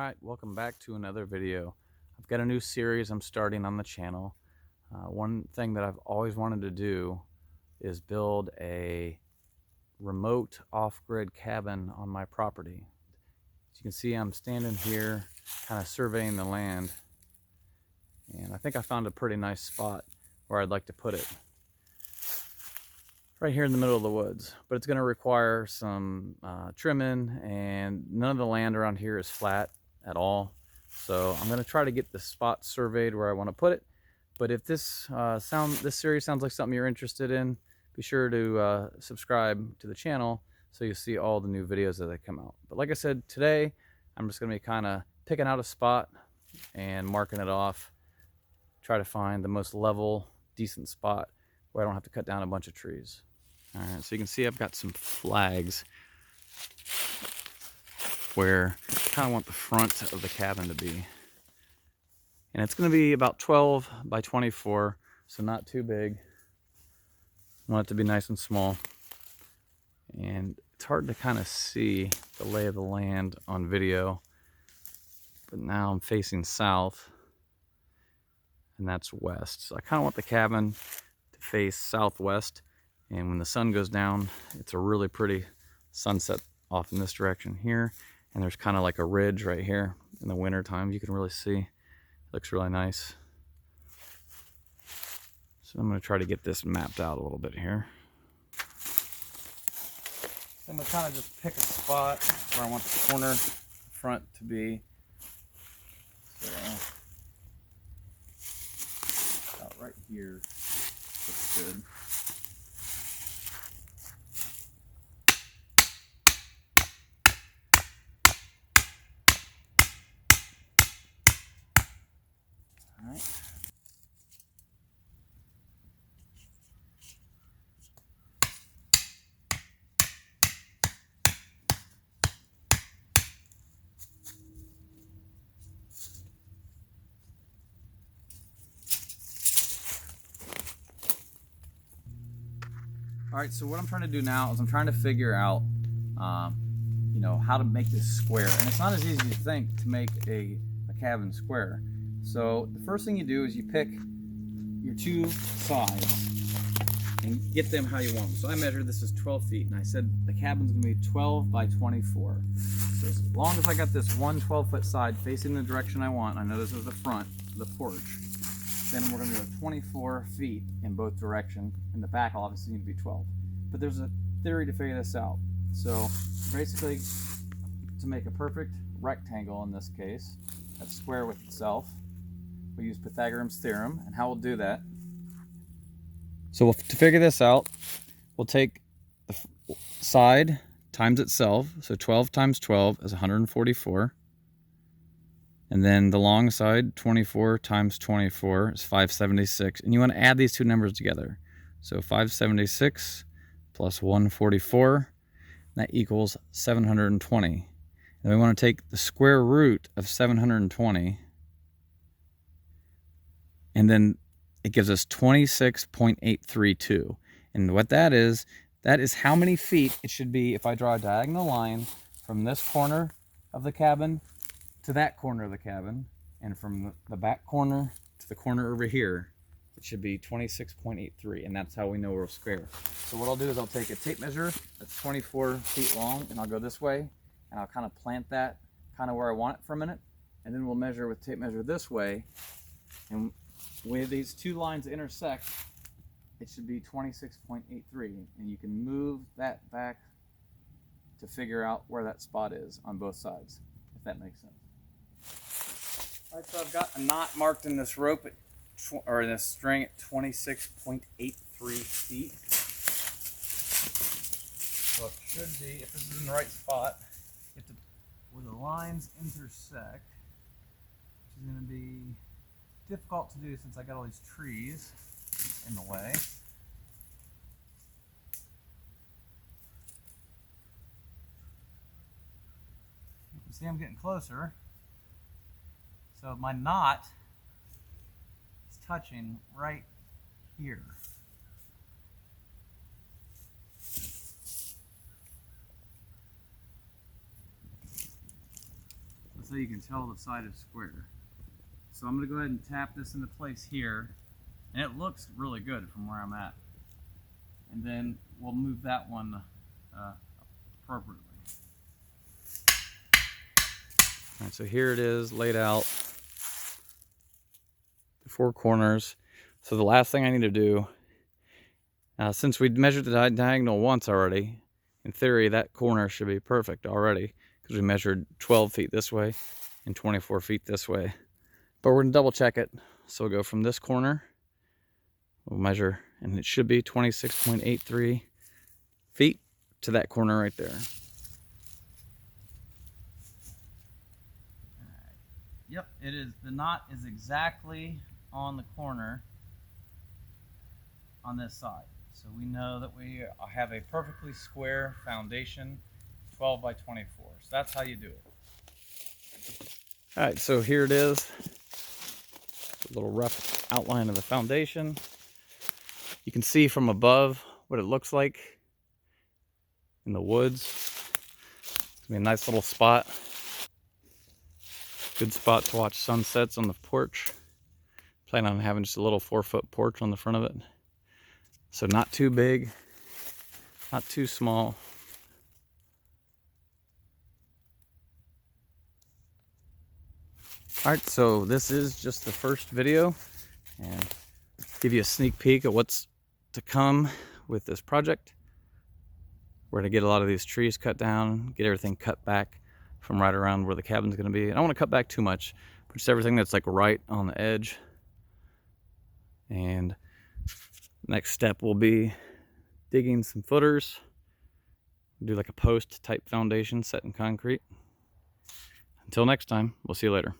Alright, welcome back to another video. I've got a new series I'm starting on the channel. One thing that I've always wanted to do is build a remote off-grid cabin on my property. As you can see, I'm standing here kind of surveying the land, and I think I found a pretty nice spot where I'd like to put it. Right here in the middle of the woods, but it's going to require some trimming, and none of the land around here is flat at all. So I'm going to try to get the spot surveyed where I want to put it. But if this series sounds like something you're interested in, be sure to subscribe to the channel so you see all the new videos as they come out. But like I said, today I'm just going to be kind of picking out a spot and marking it off, try to find the most level, decent spot where I don't have to cut down a bunch of trees. All right, so you can see I've got some flags where I kind of want the front of the cabin to be. And it's going to be about 12 by 24, so not too big. I want it to be nice and small. And it's hard to kind of see the lay of the land on video, but now I'm facing south, and that's west. So I kind of want the cabin to face southwest. And when the sun goes down, it's a really pretty sunset off in this direction here. And there's kind of like a ridge right here in the winter time. You can really see. It looks really nice. So I'm going to try to get this mapped out a little bit here. I'm going to kind of just pick a spot where I want the corner front to be. So about right here looks good. All right. All right, so what I'm trying to do now is I'm trying to figure out, how to make this square. And it's not as easy as you think to make a cabin square. So the first thing you do is you pick your two sides and get them how you want them. So I measured this as 12 feet, and I said the cabin's gonna be 12 by 24. So as long as I got this one 12-foot side facing the direction I want, I know this is the front, the porch, then we're gonna go 24 feet in both directions, and the back will obviously need to be 12. But there's a theory to figure this out. So basically, to make a perfect rectangle in this case, that's square with itself, we use Pythagorean's theorem. And how we'll do that, so to figure this out, we'll take the side times itself, so 12 times 12 is 144. And then the long side, 24 times 24 is 576. And you want to add these two numbers together. So 576 plus 144, that equals 720. And we want to take the square root of 720, and then it gives us 26.832. And what that is how many feet it should be if I draw a diagonal line from this corner of the cabin to that corner of the cabin, and from the back corner to the corner over here, it should be 26.83, and that's how we know we're square. So what I'll do is I'll take a tape measure that's 24 feet long, and I'll go this way, and I'll kind of plant that kind of where I want it for a minute, and then we'll measure with tape measure this way, and where these two lines intersect, it should be 26.83, and you can move that back to figure out where that spot is on both sides, if that makes sense. All right, so I've got a knot marked in this rope or in this string at 26.83 feet. So it should be, if this is in the right spot, where the lines intersect, which is going to be difficult to do since I got all these trees in the way. You can see I'm getting closer. So my knot is touching right here. This how you can tell the side is square. So I'm going to go ahead and tap this into place here, and it looks really good from where I'm at. And then we'll move that one appropriately. All right, so here it is laid out, the four corners. So the last thing I need to do, since we measured the diagonal once already, in theory that corner should be perfect already, because we measured 12 feet this way and 24 feet this way. But we're gonna double check it. So we'll go from this corner, we'll measure, and it should be 26.83 feet to that corner right there. All right. Yep, it is. The knot is exactly on the corner on this side. So we know that we have a perfectly square foundation, 12 by 24. So that's how you do it. All right, so here it is. A little rough outline of the foundation. You can see from above what it looks like in the woods. It's gonna be a nice little spot. Good spot to watch sunsets on the porch. Plan on having just a little 4-foot porch on the front of it. So not too big, not too small. All right, so this is just the first video, and give you a sneak peek of what's to come with this project. We're gonna get a lot of these trees cut down, get everything cut back from right around where the cabin's gonna be. I don't wanna cut back too much, but just everything that's like right on the edge. And next step will be digging some footers, do like a post type foundation set in concrete. Until next time, we'll see you later.